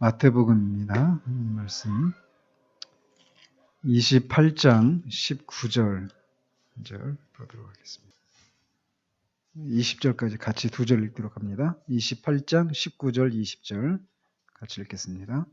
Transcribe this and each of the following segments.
마태복음입니다. 말씀 28장 19절 보도록 하겠습니다. 20절까지 같이 두 절 읽도록 합니다. 28장 19절 20절 같이 읽겠습니다.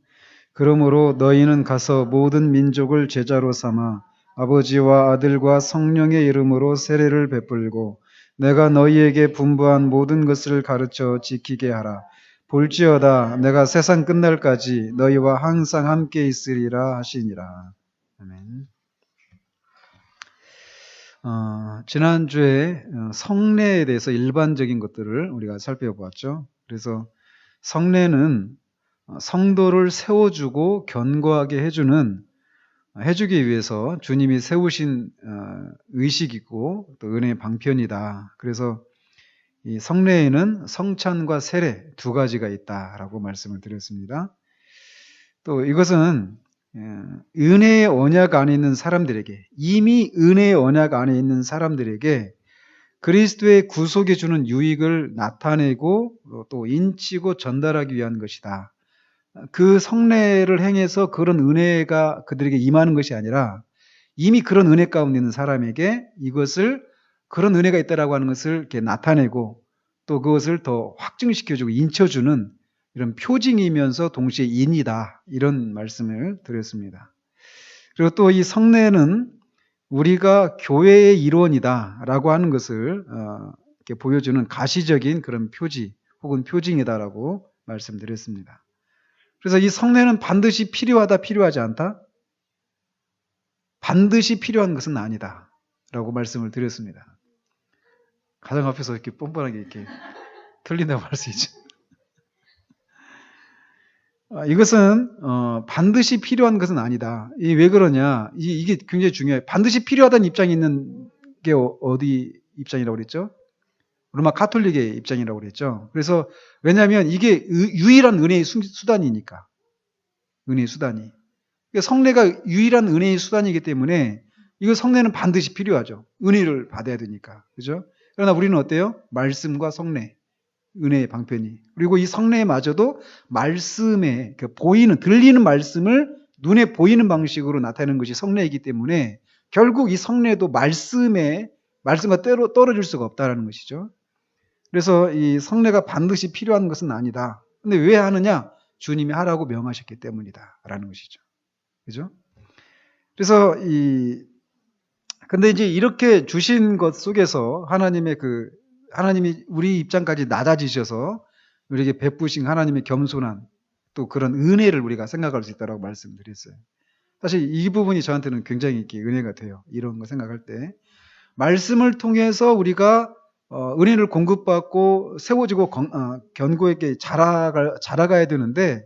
그러므로 너희는 가서 모든 민족을 제자로 삼아 아버지와 아들과 성령의 이름으로 세례를 베풀고 내가 너희에게 분부한 모든 것을 가르쳐 지키게 하라. 볼지어다 내가 세상 끝날까지 너희와 항상 함께 있으리라 하시니라. 아멘. 지난주에 성례에 대해서 일반적인 것들을 우리가 살펴보았죠. 그래서 성례는 성도를 세워주고 견고하게 해주기 위해서 주님이 세우신 의식이고 또 은혜의 방편이다. 그래서 이 성례에는 성찬과 세례 두 가지가 있다라고 말씀을 드렸습니다. 또 이것은 은혜의 언약 안에 있는 사람들에게, 이미 은혜의 언약 안에 있는 사람들에게 그리스도의 구속에 주는 유익을 나타내고 또 인치고 전달하기 위한 것이다. 그 성례를 행해서 그런 은혜가 그들에게 임하는 것이 아니라 이미 그런 은혜 가운데 있는 사람에게 그런 은혜가 있다라고 하는 것을 이렇게 나타내고 또 그것을 더 확증시켜주고 인쳐주는 이런 표징이면서 동시에 인이다. 이런 말씀을 드렸습니다. 그리고 또 이 성례는 우리가 교회의 일원이다라고 하는 것을 이렇게 보여주는 가시적인 그런 표지 혹은 표징이다라고 말씀드렸습니다. 그래서 이 성례는 반드시 필요하다, 필요하지 않다? 반드시 필요한 것은 아니다. 라고 말씀을 드렸습니다. 가정 앞에서 이렇게 뻔뻔하게 이렇게 틀린다고 할 수 있죠. 이것은 반드시 필요한 것은 아니다. 왜 그러냐? 이게 굉장히 중요해요. 반드시 필요하다는 입장이 있는 게 어디 입장이라고 그랬죠? 로마 가톨릭의 입장이라고 그랬죠. 그래서 왜냐하면 이게 유일한 은혜의 수단이니까. 은혜의 수단이. 그러니까 성례가 유일한 은혜의 수단이기 때문에 이거 성례는 반드시 필요하죠. 은혜를 받아야 되니까. 그죠? 그러나 우리는 어때요? 말씀과 성례. 은혜의 방편이. 그리고 이 성례마저도 말씀에 들리는 말씀을 눈에 보이는 방식으로 나타내는 것이 성례이기 때문에 결국 이 성례도 말씀과 떨어질 수가 없다는 것이죠. 그래서 이 성례가 반드시 필요한 것은 아니다. 근데 왜 하느냐? 주님이 하라고 명하셨기 때문이다. 라는 것이죠. 그죠? 그래서 근데 이제 이렇게 주신 것 속에서 하나님이 우리 입장까지 낮아지셔서 우리에게 베푸신 하나님의 겸손한 또 그런 은혜를 우리가 생각할 수 있다고 말씀드렸어요. 사실 이 부분이 저한테는 굉장히 이렇게 은혜가 돼요. 이런 거 생각할 때. 말씀을 통해서 우리가 은혜를 공급받고 세워지고 견고하게 자라가야 되는데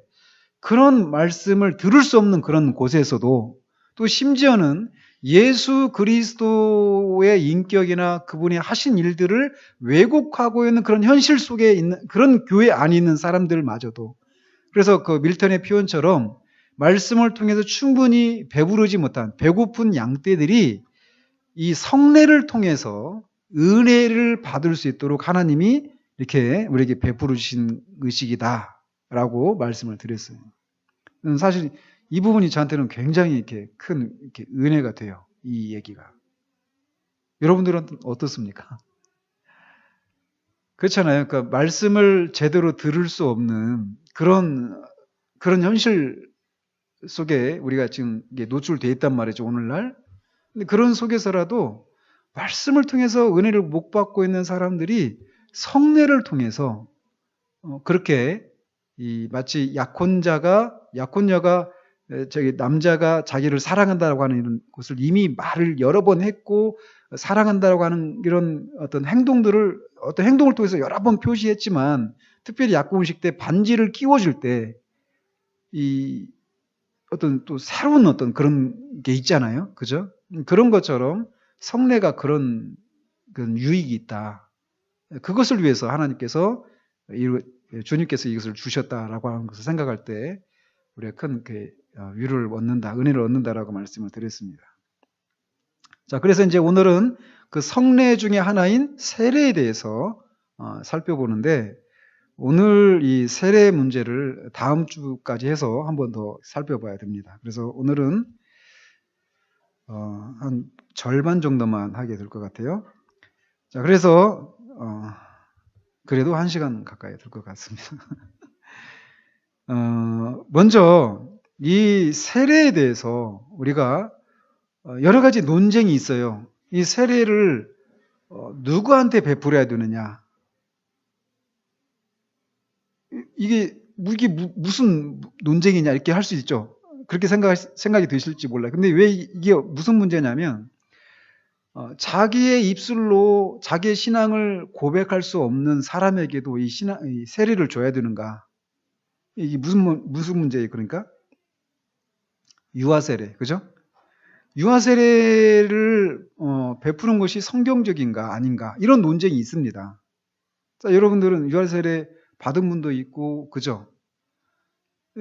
그런 말씀을 들을 수 없는 그런 곳에서도 또 심지어는 예수 그리스도의 인격이나 그분이 하신 일들을 왜곡하고 있는 그런 현실 속에 있는 그런 교회 안에 있는 사람들마저도 그래서 그 밀턴의 표현처럼 말씀을 통해서 충분히 배부르지 못한 배고픈 양떼들이 이 성례를 통해서 은혜를 받을 수 있도록 하나님이 이렇게 우리에게 베풀어 주신 의식이다라고 말씀을 드렸어요. 사실 이 부분이 저한테는 굉장히 이렇게 큰 은혜가 돼요. 이 얘기가. 여러분들은 어떻습니까? 그렇잖아요. 그러니까 말씀을 제대로 들을 수 없는 그런 현실 속에 우리가 지금 노출되어 있단 말이죠. 오늘날. 근데 그런 속에서라도 말씀을 통해서 은혜를 못 받고 있는 사람들이 성례를 통해서 그렇게 마치 약혼녀가 남자가 자기를 사랑한다고 하는 이런 것을 이미 말을 여러 번 했고 사랑한다고 하는 이런 어떤 행동을 통해서 여러 번 표시했지만 특별히 약혼식 때 반지를 끼워줄 때 어떤 또 새로운 어떤 그런 게 있잖아요. 그죠? 그런 것처럼 성례가 그런 유익이 있다. 그것을 위해서 주님께서 이것을 주셨다라고 하는 것을 생각할 때 우리가 큰 위로를 얻는다, 은혜를 얻는다라고 말씀을 드렸습니다. 자, 그래서 이제 오늘은 그 성례 중에 하나인 세례에 대해서 살펴보는데 오늘 이 세례 문제를 다음 주까지 해서 한 번 더 살펴봐야 됩니다. 그래서 오늘은 한 절반 정도만 하게 될 것 같아요. 자, 그래서 그래도 1시간 가까이 될 것 같습니다. 먼저 이 세례에 대해서 우리가 여러 가지 논쟁이 있어요. 이 세례를 누구한테 베풀어야 되느냐? 이게 무슨 논쟁이냐 이렇게 할 수 있죠. 그렇게 생각이 드실지 몰라요. 근데 왜 이게 무슨 문제냐면 자기의 입술로 자기의 신앙을 고백할 수 없는 사람에게도 이 세례를 줘야 되는가? 이게 무슨 문제예요? 그러니까 유아 세례, 그죠? 유아 세례를 베푸는 것이 성경적인가 아닌가 이런 논쟁이 있습니다. 자, 여러분들은 유아 세례 받은 분도 있고, 그죠?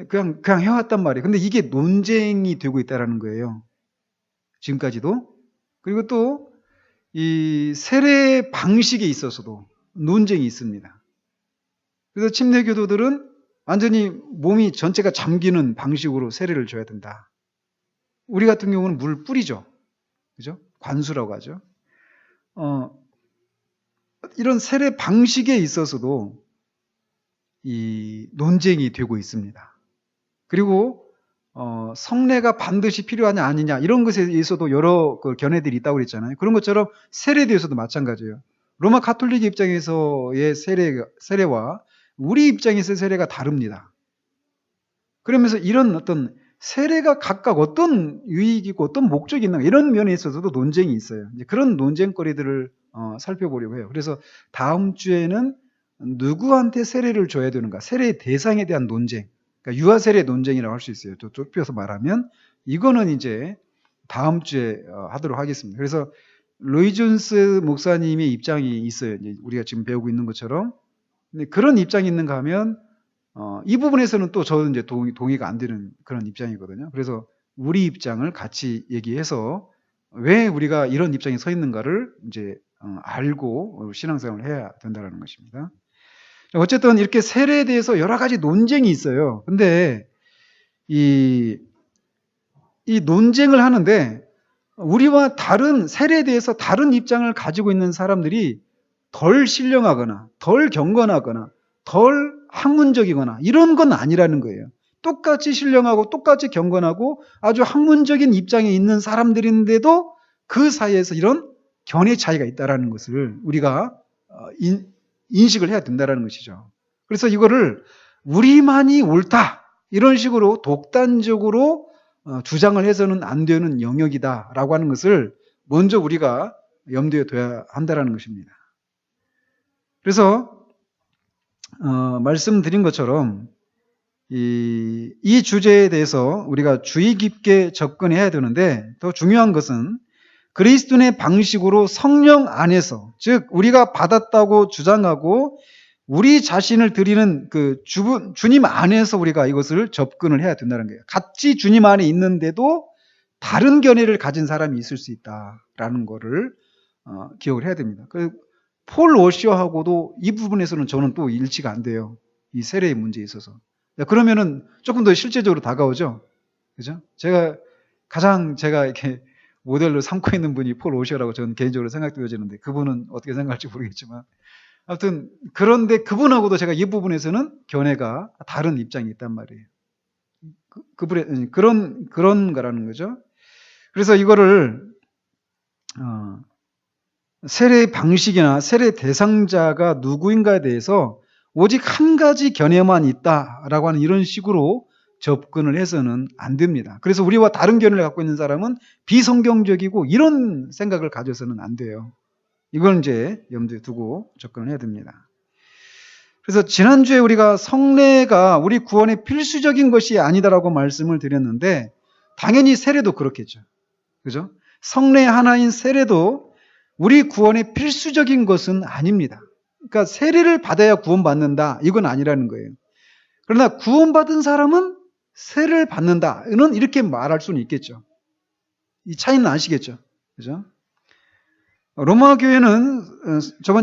그냥 해왔단 말이에요. 근데 이게 논쟁이 되고 있다는 거예요. 지금까지도. 그리고 또 이 세례 방식에 있어서도 논쟁이 있습니다. 그래서 침례 교도들은 완전히 몸이 전체가 잠기는 방식으로 세례를 줘야 된다. 우리 같은 경우는 물 뿌리죠. 그죠? 관수라고 하죠. 이런 세례 방식에 있어서도 이 논쟁이 되고 있습니다. 그리고 성례가 반드시 필요하냐 아니냐 이런 것에 있어도 여러 견해들이 있다고 그랬잖아요. 그런 것처럼 세례에 대해서도 마찬가지예요. 로마 가톨릭 입장에서의 세례와 우리 입장에서의 세례가 다릅니다. 그러면서 이런 어떤 세례가 각각 어떤 유익이고 어떤 목적이 있는가 이런 면에 있어서도 논쟁이 있어요. 이제 그런 논쟁거리들을 살펴보려고 해요. 그래서 다음 주에는 누구한테 세례를 줘야 되는가, 세례의 대상에 대한 논쟁, 그러니까 유아 세례 논쟁이라고 할 수 있어요. 또 좁혀서 말하면 이거는 이제 다음 주에 하도록 하겠습니다. 그래서 로이 존스 목사님의 입장이 있어요. 이제 우리가 지금 배우고 있는 것처럼. 근데 그런 입장이 있는가 하면 이 부분에서는 또 저는 이제 동의가 안 되는 그런 입장이거든요. 그래서 우리 입장을 같이 얘기해서 왜 우리가 이런 입장에 서 있는가를 이제 알고 신앙생활을 해야 된다는 것입니다. 어쨌든 이렇게 세례에 대해서 여러 가지 논쟁이 있어요. 근데 이 논쟁을 하는데 우리와 다른 세례에 대해서 다른 입장을 가지고 있는 사람들이 덜 신령하거나 덜 경건하거나 덜 학문적이거나 이런 건 아니라는 거예요. 똑같이 신령하고 똑같이 경건하고 아주 학문적인 입장에 있는 사람들인데도 그 사이에서 이런 견해 차이가 있다는 것을 우리가 인식을 해야 된다는 것이죠. 그래서 이거를 우리만이 옳다 이런 식으로 독단적으로 주장을 해서는 안 되는 영역이다라고 하는 것을 먼저 우리가 염두에 둬야 한다는 것입니다. 그래서 말씀드린 것처럼 이 주제에 대해서 우리가 주의 깊게 접근해야 되는데 더 중요한 것은 그리스도인의 방식으로 성령 안에서, 즉 우리가 받았다고 주장하고 우리 자신을 드리는 그 주님 안에서 우리가 이것을 접근을 해야 된다는 거예요. 같이 주님 안에 있는데도 다른 견해를 가진 사람이 있을 수 있다라는 거를 기억을 해야 됩니다. 폴 워셔하고도 이 부분에서는 저는 또 일치가 안 돼요. 이 세례의 문제에 있어서. 그러면은 조금 더 실제적으로 다가오죠. 그죠? 제가 이렇게 모델로 삼고 있는 분이 폴 워셔라고 저는 개인적으로 생각되어지는데 그분은 어떻게 생각할지 모르겠지만 아무튼 그런데 그분하고도 제가 이 부분에서는 견해가 다른 입장이 있단 말이에요. 그런 거라는 거죠. 그래서 이거를 세례 방식이나 세례 대상자가 누구인가에 대해서 오직 한 가지 견해만 있다라고 하는 이런 식으로 접근을 해서는 안 됩니다. 그래서 우리와 다른 견해를 갖고 있는 사람은 비성경적이고 이런 생각을 가져서는 안 돼요. 이걸 이제 염두에 두고 접근을 해야 됩니다. 그래서 지난주에 우리가 성례가 우리 구원의 필수적인 것이 아니다라고 말씀을 드렸는데 당연히 세례도 그렇겠죠. 그죠? 성례 하나인 세례도 우리 구원의 필수적인 것은 아닙니다. 그러니까 세례를 받아야 구원받는다. 이건 아니라는 거예요. 그러나 구원받은 사람은 세례를 받는다는 이렇게 말할 수는 있겠죠. 이 차이는 아시겠죠? 그죠? 로마 교회는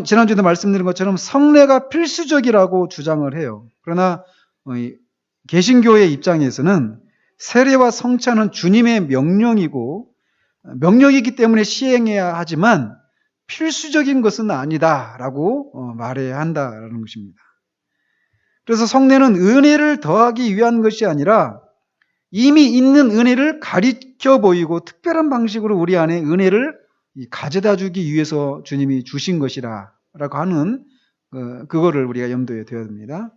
지난주에도 말씀드린 것처럼 성례가 필수적이라고 주장을 해요. 그러나 개신교의 입장에서는 세례와 성찬은 주님의 명령이기 때문에 시행해야 하지만 필수적인 것은 아니다라고 말해야 한다라는 것입니다. 그래서 성례는 은혜를 더하기 위한 것이 아니라 이미 있는 은혜를 가리켜 보이고 특별한 방식으로 우리 안에 은혜를 가져다 주기 위해서 주님이 주신 것이라고 하는 그거를 우리가 염두에 둬야 됩니다.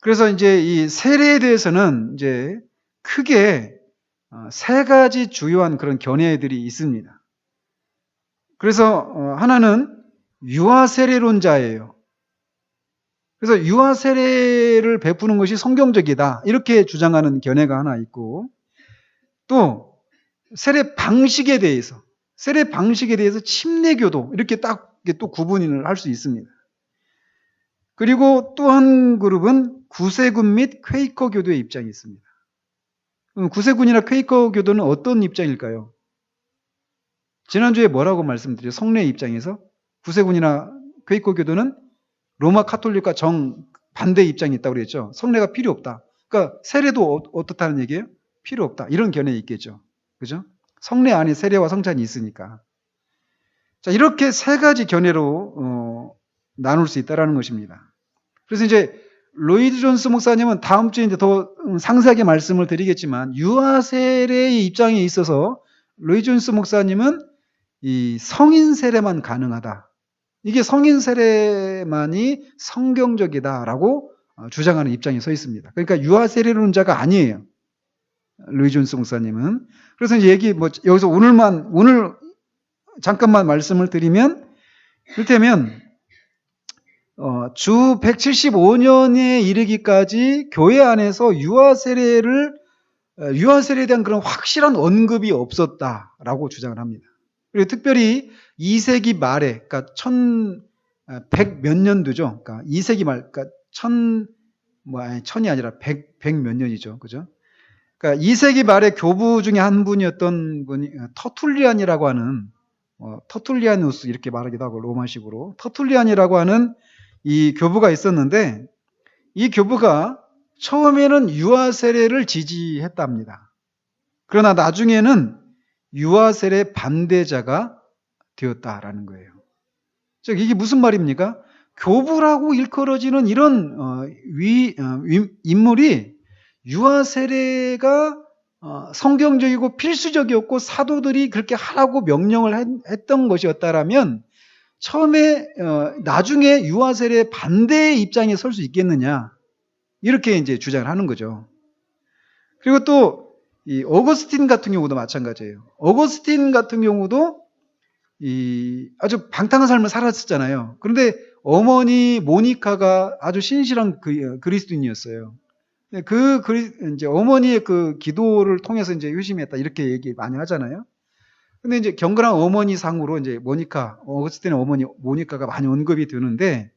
그래서 이제 이 세례에 대해서는 이제 크게 세 가지 주요한 그런 견해들이 있습니다. 그래서 하나는 유아 세례론자예요. 그래서 유아 세례를 베푸는 것이 성경적이다 이렇게 주장하는 견해가 하나 있고, 또 세례 방식에 대해서 침례교도 이렇게 딱 또 구분을 할 수 있습니다. 그리고 또 한 그룹은 구세군 및 퀘이커 교도의 입장이 있습니다. 구세군이나 퀘이커 교도는 어떤 입장일까요? 지난주에 뭐라고 말씀드렸죠? 성례 입장에서 구세군이나 퀘이커 교도는 로마 카톨릭과 정반대 입장이 있다고 그랬죠. 성례가 필요 없다. 그러니까 세례도 어떻다는 얘기예요? 필요 없다. 이런 견해가 있겠죠. 그죠? 성례 안에 세례와 성찬이 있으니까. 자, 이렇게 세 가지 견해로 나눌 수 있다라는 것입니다. 그래서 이제 로이드 존스 목사님은 다음 주에 이제 더 상세하게 말씀을 드리겠지만, 유아 세례의 입장에 있어서 로이드 존스 목사님은 이 성인 세례만 가능하다. 이게 성인 세례만이 성경적이다라고 주장하는 입장에 서 있습니다. 그러니까 유아 세례론자가 아니에요. 로이드 존스 목사님은. 그래서 이제 여기서 오늘 잠깐만 말씀을 드리면, 이를테면 주 175년에 이르기까지 교회 안에서 유아 세례에 대한 그런 확실한 언급이 없었다라고 주장을 합니다. 그리고 특별히 2세기 말에, 그러니까 1100 몇 년도죠. 그러니까 2세기 말, 그러니까 1000이 아니라 100 몇 년이죠. 그죠? 그러니까 2세기 말에 교부 중에 한 분이었던 분이 터툴리안이라고 하는, 터툴리아누스 이렇게 말하기도 하고 로마식으로 터툴리안이라고 하는 이 교부가 있었는데, 이 교부가 처음에는 유아 세례를 지지했답니다. 그러나 나중에는 유아 세례 반대자가 되었다라는 거예요. 즉 이게 무슨 말입니까? 교부라고 일컬어지는 이런 인물이 유아 세례가 성경적이고 필수적이었고 사도들이 그렇게 하라고 명령을 했던 것이었다라면 나중에 유아 세례 반대의 입장에 설 수 있겠느냐, 이렇게 이제 주장을 하는 거죠. 그리고 또 이 어거스틴 같은 경우도 마찬가지예요. 어거스틴 같은 경우도 아주 방탕한 삶을 살았었잖아요. 그런데 어머니 모니카가 아주 신실한 그리스도인이었어요. 이제 어머니의 그 기도를 통해서 이제 효심했다 이렇게 얘기 많이 하잖아요. 근데 이제 경건한 어머니 상으로 이제 어거스틴의 어머니 모니카가 많이 언급이 되는데,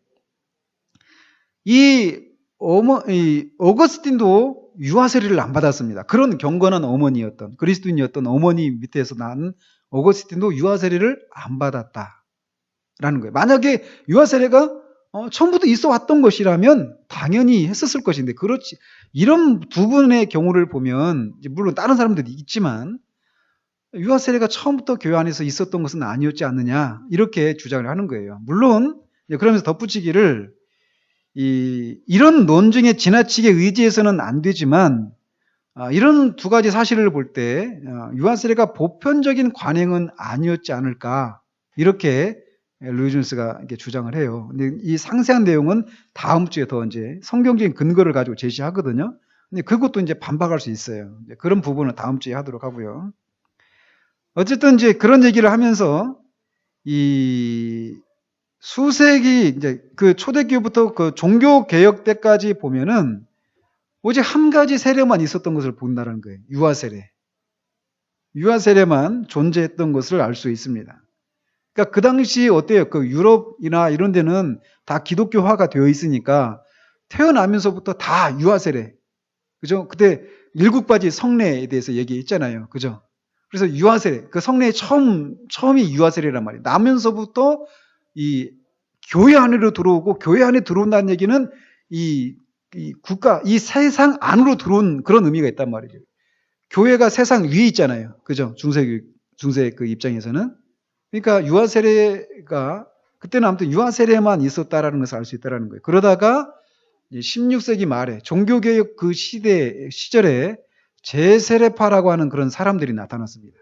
어거스틴도 유아 세례를 안 받았습니다. 그런 경건한 그리스도인이었던 어머니 밑에서 난 어거스틴도 유아 세례를 안 받았다라는 거예요. 만약에 유아 세례가 처음부터 있어 왔던 것이라면 당연히 했었을 것인데, 그렇지. 이런 두 분의 경우를 보면, 물론 다른 사람들이 있지만, 유아 세례가 처음부터 교회 안에서 있었던 것은 아니었지 않느냐, 이렇게 주장을 하는 거예요. 물론, 그러면서 덧붙이기를, 이런 논증에 지나치게 의지해서는 안 되지만, 이런 두 가지 사실을 볼 때, 유아 세례가 보편적인 관행은 아니었지 않을까, 이렇게 로이드 존스가 이렇게 주장을 해요. 근데 이 상세한 내용은 다음 주에 더 이제 성경적인 근거를 가지고 제시하거든요. 근데 그것도 이제 반박할 수 있어요. 그런 부분은 다음 주에 하도록 하고요. 어쨌든 이제 그런 얘기를 하면서 이 수세기 이제 그 초대교부터 그 종교 개혁 때까지 보면은 오직 한 가지 세례만 있었던 것을 본다는 거예요. 유아 세례. 유아 세례만 존재했던 것을 알 수 있습니다. 그러니까 그 당시 어때요? 그 유럽이나 이런 데는 다 기독교화가 되어 있으니까 태어나면서부터 다 유아 세례. 그죠? 그때 일국바지 성례에 대해서 얘기했잖아요. 그죠? 그래서 유아세례, 그 성례의 처음이 유아세례란 말이에요. 나면서부터 이 교회 안으로 들어오고, 교회 안에 들어온다는 얘기는 이 국가, 이 세상 안으로 들어온 그런 의미가 있단 말이죠. 교회가 세상 위에 있잖아요. 그죠? 중세 그 입장에서는. 그러니까 유아세례가, 그때는 아무튼 유아세례만 있었다라는 것을 알 수 있다는 거예요. 그러다가 16세기 말에 종교개혁 그 시절에 제세례파라고 하는 그런 사람들이 나타났습니다.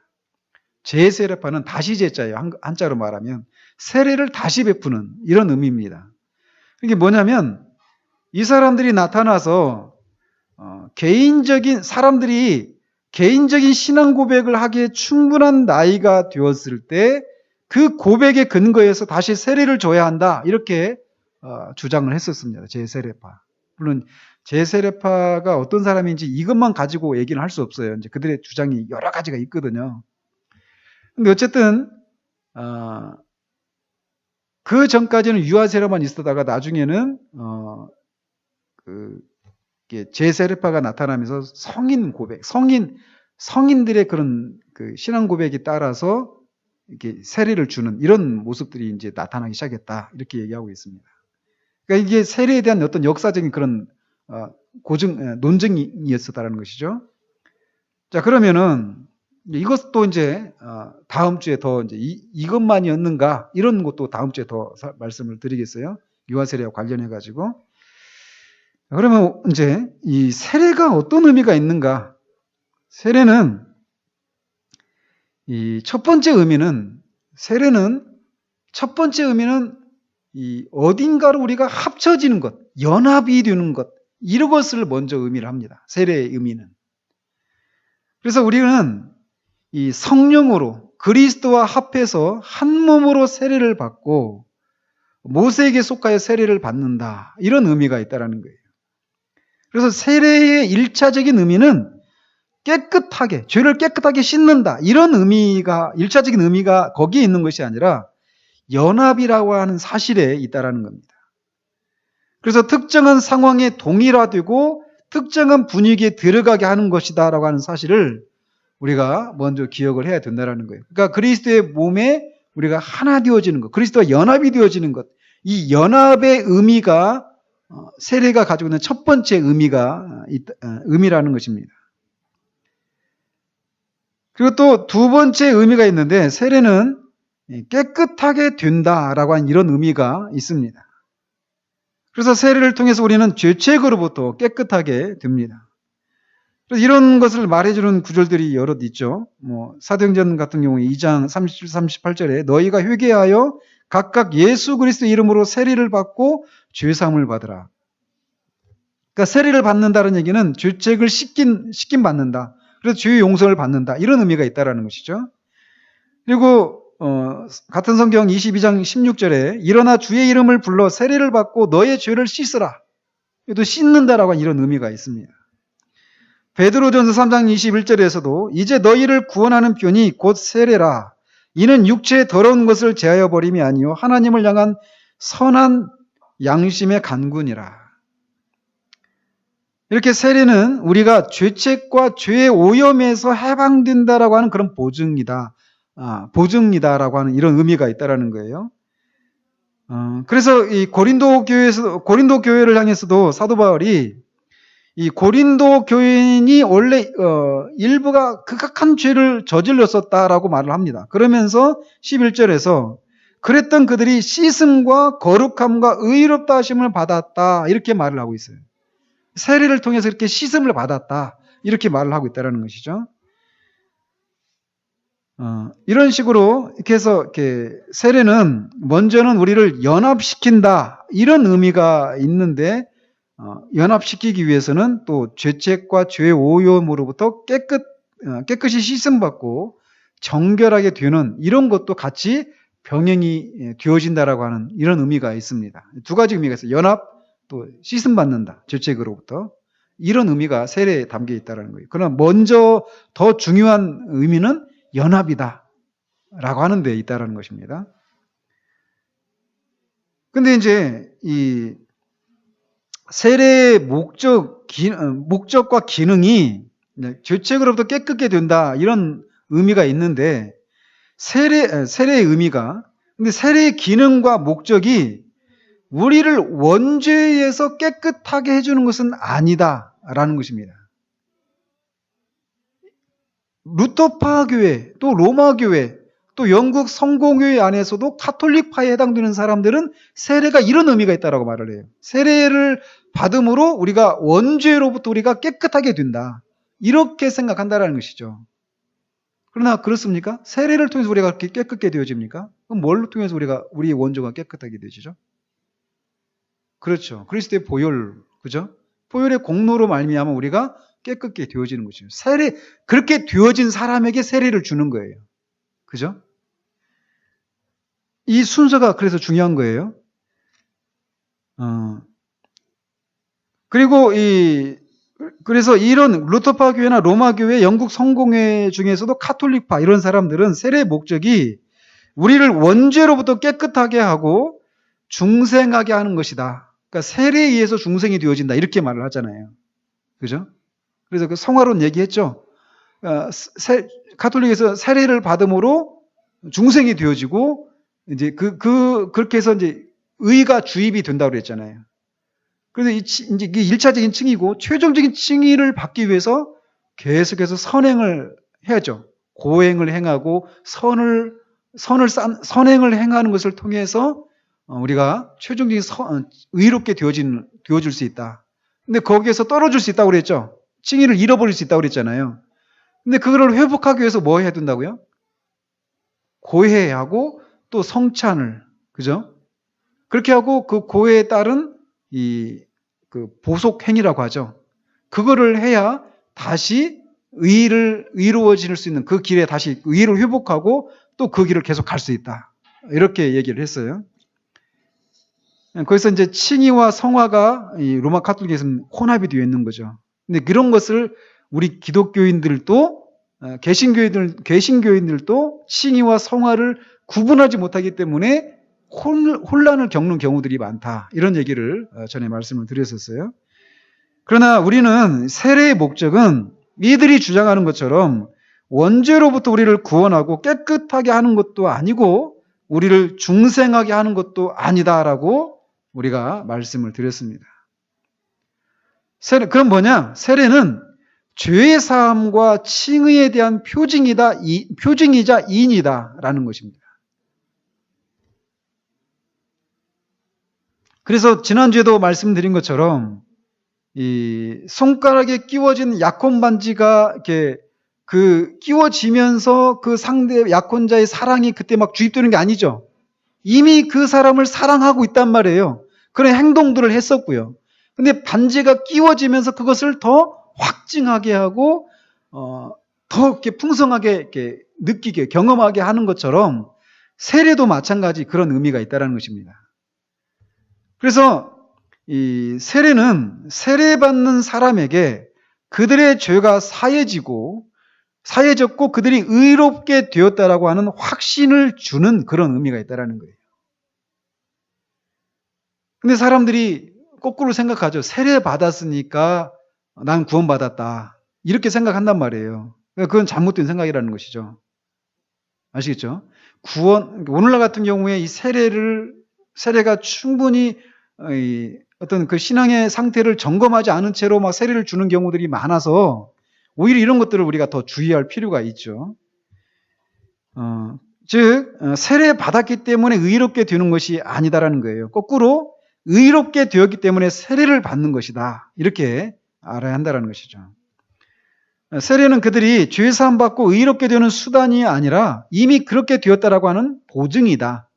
제세례파는 다시 제자예요. 한자로 말하면. 세례를 다시 베푸는 이런 의미입니다. 이게 뭐냐면 이 사람들이 나타나서 사람들이 개인적인 신앙 고백을 하기에 충분한 나이가 되었을 때 그 고백에 근거해서 다시 세례를 줘야 한다. 이렇게 주장을 했었습니다. 제세례파. 물론 제세례파가 어떤 사람인지 이것만 가지고 얘기는 할 수 없어요. 이제 그들의 주장이 여러 가지가 있거든요. 근데 어쨌든 그 전까지는 유아세례만 있었다가 나중에는 제세례파가 나타나면서 성인 고백, 성인들의 그런 그 신앙 고백에 따라서 이렇게 세례를 주는 이런 모습들이 이제 나타나기 시작했다. 이렇게 얘기하고 있습니다. 그러니까 이게 세례에 대한 어떤 역사적인 그런 논증이었었다는 것이죠. 자, 그러면은 이것도 이제 다음 주에 더 이제 이것만이었는가 이런 것도 다음 주에 더 말씀을 드리겠어요. 유아세례와 관련해 가지고. 그러면 이제 이 세례가 어떤 의미가 있는가? 세례는 이 첫 번째 의미는 이 어딘가로 우리가 합쳐지는 것, 연합이 되는 것, 이런 것을 먼저 의미를 합니다. 세례의 의미는. 그래서 우리는 이 성령으로 그리스도와 합해서 한 몸으로 세례를 받고 모세에게 속하여 세례를 받는다. 이런 의미가 있다는 거예요. 그래서 세례의 1차적인 의미는 깨끗하게, 죄를 깨끗하게 씻는다. 이런 의미가, 1차적인 의미가 거기에 있는 것이 아니라 연합이라고 하는 사실에 있다는 겁니다. 그래서 특정한 상황에 동일화되고 특정한 분위기에 들어가게 하는 것이다 라고 하는 사실을 우리가 먼저 기억을 해야 된다는 거예요. 그러니까 그리스도의 몸에 우리가 하나 되어지는 것, 그리스도와 연합이 되어지는 것, 이 연합의 의미가 세례가 가지고 있는 첫 번째 의미라는 것입니다. 그리고 또 두 번째 의미가 있는데 세례는 깨끗하게 된다라고 하는 이런 의미가 있습니다. 그래서 세례를 통해서 우리는 죄책으로부터 깨끗하게 됩니다. 그래서 이런 것을 말해주는 구절들이 여럿 있죠. 사도행전 같은 경우에 2장 37, 38절에 너희가 회개하여 각각 예수 그리스도 이름으로 세례를 받고 죄사함을 받으라. 그러니까 세례를 받는다는 얘기는 죄책을 씻긴 받는다. 그래서 죄의 용서를 받는다. 이런 의미가 있다는 것이죠. 그리고 같은 성경 22장 16절에 일어나 주의 이름을 불러 세례를 받고 너의 죄를 씻으라. 또 씻는다라고 하는 이런 의미가 있습니다. 베드로전서 3장 21절에서도 이제 너희를 구원하는 편이 곧 세례라. 이는 육체의 더러운 것을 제하여 버림이 아니요 하나님을 향한 선한 양심의 간군이라. 이렇게 세례는 우리가 죄책과 죄의 오염에서 해방된다라고 하는 그런 보증이다라고 하는 이런 의미가 있다라는 거예요. 그래서 이 고린도 교회를 향해서도 사도 바울이 이 고린도 교인이 원래 일부가 극악한 죄를 저질렀었다라고 말을 합니다. 그러면서 11절에서 그랬던 그들이 씻음과 거룩함과 의롭다 하심을 받았다 이렇게 말을 하고 있어요. 세례를 통해서 이렇게 씻음을 받았다 이렇게 말을 하고 있다는 것이죠. 이런 식으로 이렇게 해서 이렇게 세례는 먼저는 우리를 연합시킨다 이런 의미가 있는데 연합시키기 위해서는 또 죄책과 죄의 오염으로부터 깨끗이 씻음받고 정결하게 되는 이런 것도 같이 병행이 되어진다라고 하는 이런 의미가 있습니다. 두 가지 의미가 있어요. 연합, 또 씻음받는다. 죄책으로부터. 이런 의미가 세례에 담겨 있다는 거예요. 그러나 먼저 더 중요한 의미는 연합이다 라고 하는 데 있다는 것입니다. 근데 이제 이 세례의 목적과 기능이 죄책으로부터 깨끗게 된다 이런 의미가 있는데 세례의 의미가, 근데 세례의 기능과 목적이 우리를 원죄에서 깨끗하게 해주는 것은 아니다라는 것입니다. 루터파 교회, 또 로마 교회, 또 영국 성공교회 안에서도 카톨릭파에 해당되는 사람들은 세례가 이런 의미가 있다라고 말을 해요. 세례를 받음으로 우리가 원죄로부터 우리가 깨끗하게 된다. 이렇게 생각한다라는 것이죠. 그러나 그렇습니까? 세례를 통해서 우리가 그렇게 깨끗게 되어집니까? 그럼 뭘로 통해서 우리의 원죄가 깨끗하게 되지죠? 그렇죠. 그리스도의 보혈, 그죠? 보혈의 공로로 말미암아 우리가 깨끗게 되어지는 것이죠. 그렇게 되어진 사람에게 세례를 주는 거예요. 그죠? 이 순서가 그래서 중요한 거예요. 그리고 그래서 이런 루터파 교회나 로마 교회, 영국 성공회 중에서도 카톨릭파 이런 사람들은 세례의 목적이 우리를 원죄로부터 깨끗하게 하고 중생하게 하는 것이다. 그러니까 세례에 의해서 중생이 되어진다. 이렇게 말을 하잖아요. 그죠? 그래서 그 성화론 얘기했죠. 카톨릭에서 세례를 받음으로 중생이 되어지고 이제 그렇게 해서 이제 의가 주입이 된다고 그랬잖아요. 그래서 이제 이게 1차적인 칭의고 최종적인 칭의를 받기 위해서 계속해서 선행을 해야죠. 고행을 행하고 선행을 행하는 것을 통해서 우리가 최종적인 의롭게 되어질 수 있다. 근데 거기에서 떨어질 수 있다고 그랬죠. 칭의를 잃어버릴 수 있다고 그랬잖아요. 근데 그거를 회복하기 위해서 뭐 해야 된다고요? 고해하고 또 성찬을, 그죠? 그렇게 하고 그 고해에 따른 그 보속 행위라고 하죠. 그거를 해야 다시 의로워질 수 있는 그 길에 다시 의를 회복하고 또 그 길을 계속 갈 수 있다. 이렇게 얘기를 했어요. 거기서 이제 칭의와 성화가 이 로마 카톨릭에서는 혼합이 되어 있는 거죠. 근데 그런 것을 우리 기독교인들도 개신교인들도 칭의와 성화를 구분하지 못하기 때문에 혼란을 겪는 경우들이 많다. 이런 얘기를 전에 말씀을 드렸었어요. 그러나 우리는 세례의 목적은 이들이 주장하는 것처럼 원죄로부터 우리를 구원하고 깨끗하게 하는 것도 아니고 우리를 중생하게 하는 것도 아니다라고 우리가 말씀을 드렸습니다. 그럼 뭐냐? 세례는 죄의 사함과 칭의에 대한 표징이자 인이다라는 것입니다. 그래서 지난주에도 말씀드린 것처럼 이 손가락에 끼워진 약혼 반지가 이렇게 끼워지면서 그 상대 약혼자의 사랑이 그때 막 주입되는 게 아니죠. 이미 그 사람을 사랑하고 있단 말이에요. 그런 행동들을 했었고요. 근데 반지가 끼워지면서 그것을 더 확증하게 하고 더 이렇게 풍성하게 이렇게 느끼게 경험하게 하는 것처럼 세례도 마찬가지 그런 의미가 있다는 것입니다. 그래서 이 세례는 세례받는 사람에게 그들의 죄가 사해졌고 그들이 의롭게 되었다라고 하는 확신을 주는 그런 의미가 있다는 거예요. 근데 사람들이 거꾸로 생각하죠. 세례 받았으니까 난 구원받았다. 이렇게 생각한단 말이에요. 그건 잘못된 생각이라는 것이죠. 아시겠죠? 오늘날 같은 경우에 이 세례가 충분히 어떤 그 신앙의 상태를 점검하지 않은 채로 막 세례를 주는 경우들이 많아서 오히려 이런 것들을 우리가 더 주의할 필요가 있죠. 즉 세례 받았기 때문에 의롭게 되는 것이 아니다라는 거예요. 거꾸로 의롭게 되었기 때문에 세례를 받는 것이다. 이렇게 알아야 한다는 것이죠. 세례는 그들이 죄 사함 받고 의롭게 되는 수단이 아니라 이미 그렇게 되었다라고 하는 보증이다.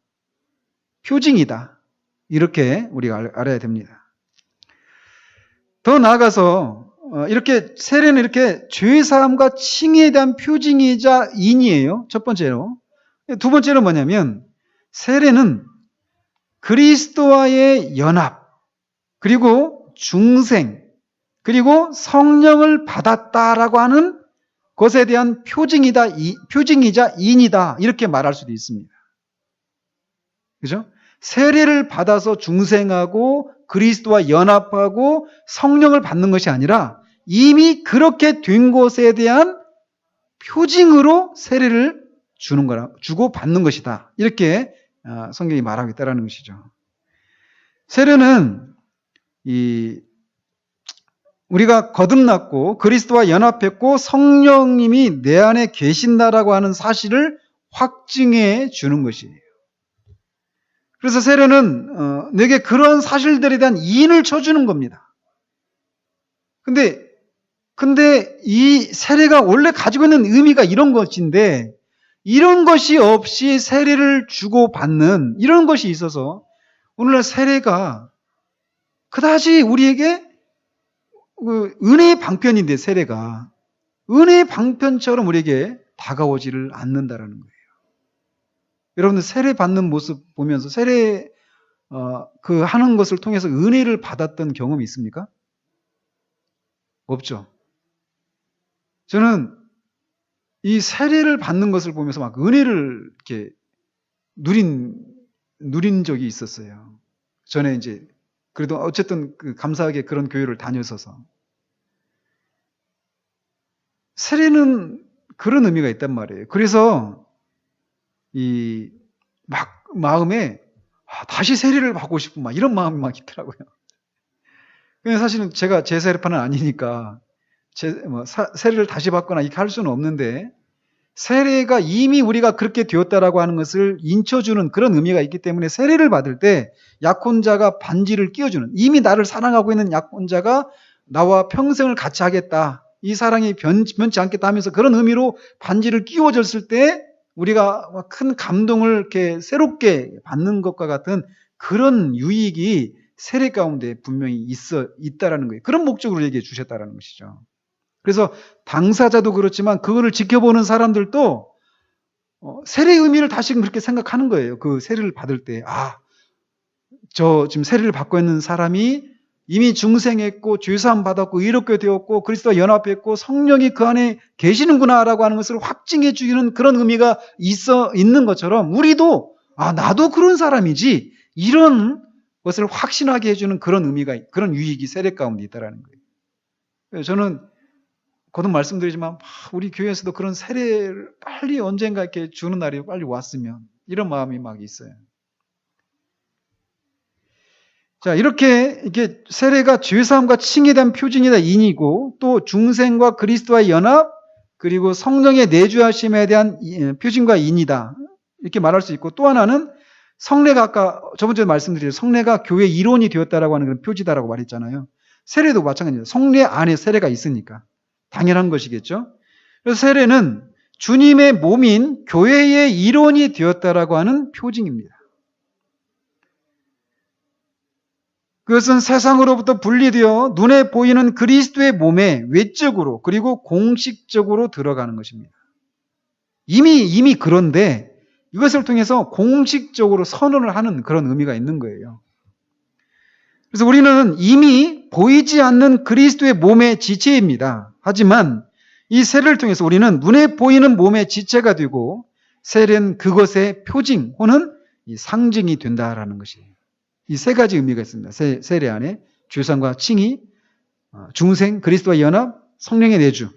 표징이다. 이렇게 우리가 알아야 됩니다. 더 나아가서 이렇게 세례는 이렇게 죄 사함과 칭의에 대한 표징이자 인이에요. 첫 번째로. 두 번째로 뭐냐면 세례는 그리스도와의 연합, 그리고 중생, 그리고 성령을 받았다라고 하는 것에 대한 표징이자 인이다. 이렇게 말할 수도 있습니다. 그죠? 세례를 받아서 중생하고 그리스도와 연합하고 성령을 받는 것이 아니라 이미 그렇게 된 것에 대한 표징으로 세례를 주는 거라, 주고 받는 것이다. 이렇게 성경이 말하고 있다는 것이죠. 세례는 우리가 거듭났고 그리스도와 연합했고 성령님이 내 안에 계신다라고 하는 사실을 확증해 주는 것이에요. 그래서 세례는 내게 그런 사실들에 대한 이인을 쳐주는 겁니다. 근데 이 세례가 원래 가지고 있는 의미가 이런 것인데, 이런 것이 없이 세례를 주고 받는 이런 것이 있어서 오늘날 세례가 그다지 우리에게 은혜의 방편인데, 세례가 은혜의 방편처럼 우리에게 다가오지를 않는다라는 거예요. 여러분들 세례 받는 모습 보면서 세례 하는 것을 통해서 은혜를 받았던 경험이 있습니까? 없죠. 저는 이 세례를 받는 것을 보면서 막 은혜를 이렇게 누린 적이 있었어요. 전에 이제 그래도 어쨌든 감사하게 그런 교회를 다녔어서. 세례는 그런 의미가 있단 말이에요. 그래서 마음에 다시 세례를 받고 싶은 이런 마음이 막 있더라고요. 근데 사실은 제가 제 세례파는 아니니까 세례를 다시 받거나 이렇게 할 수는 없는데, 세례가 이미 우리가 그렇게 되었다라고 하는 것을 인쳐주는 그런 의미가 있기 때문에 세례를 받을 때 약혼자가 반지를 끼워주는, 이미 나를 사랑하고 있는 약혼자가 나와 평생을 같이 하겠다, 이 사랑이 변치 않겠다 하면서 그런 의미로 반지를 끼워줬을 때 우리가 큰 감동을 이렇게 새롭게 받는 것과 같은 그런 유익이 세례 가운데 분명히 있다라는 거예요. 그런 목적으로 얘기해 주셨다라는 것이죠. 그래서 당사자도 그렇지만 그거를 지켜보는 사람들도 세례의 의미를 다시금 그렇게 생각하는 거예요. 그 세례를 받을 때, 저 지금 세례를 받고 있는 사람이 이미 중생했고 죄사함 받았고 의롭게 되었고 그리스도와 연합했고 성령이 그 안에 계시는구나라고 하는 것을 확증해 주는 그런 의미가 있는 것처럼, 우리도 나도 그런 사람이지, 이런 것을 확신하게 해주는 그런 의미가, 그런 유익이 세례 가운데 있다라는 거예요. 저는 거듭 말씀드리지만 우리 교회에서도 그런 세례를 빨리 언젠가 이렇게 주는 날이 빨리 왔으면, 이런 마음이 막 있어요. 자, 이렇게 세례가 죄사함과 칭에 대한 표징이다, 인이고, 또 중생과 그리스도와의 연합, 그리고 성령의 내주하심에 대한 표징과 인이다, 이렇게 말할 수 있고, 또 하나는 성례가, 아까 저번 주에 말씀드린 성례가 교회 이론이 되었다라고 하는 그런 표지다라고 말했잖아요. 세례도 마찬가지입니다. 성례 안에 세례가 있으니까 당연한 것이겠죠. 그래서 세례는 주님의 몸인 교회의 이론이 되었다라고 하는 표징입니다. 그것은 세상으로부터 분리되어 눈에 보이는 그리스도의 몸에 외적으로 그리고 공식적으로 들어가는 것입니다. 이미 그런데 이것을 통해서 공식적으로 선언을 하는 그런 의미가 있는 거예요. 그래서 우리는 이미 보이지 않는 그리스도의 몸의 지체입니다. 하지만 이 세례를 통해서 우리는 눈에 보이는 몸의 지체가 되고, 세례는 그것의 표징 혹은 이 상징이 된다라는 것이에요. 이 세 가지 의미가 있습니다. 세례 안에 죄사함과 칭의, 중생, 그리스도와 연합, 성령의 내주,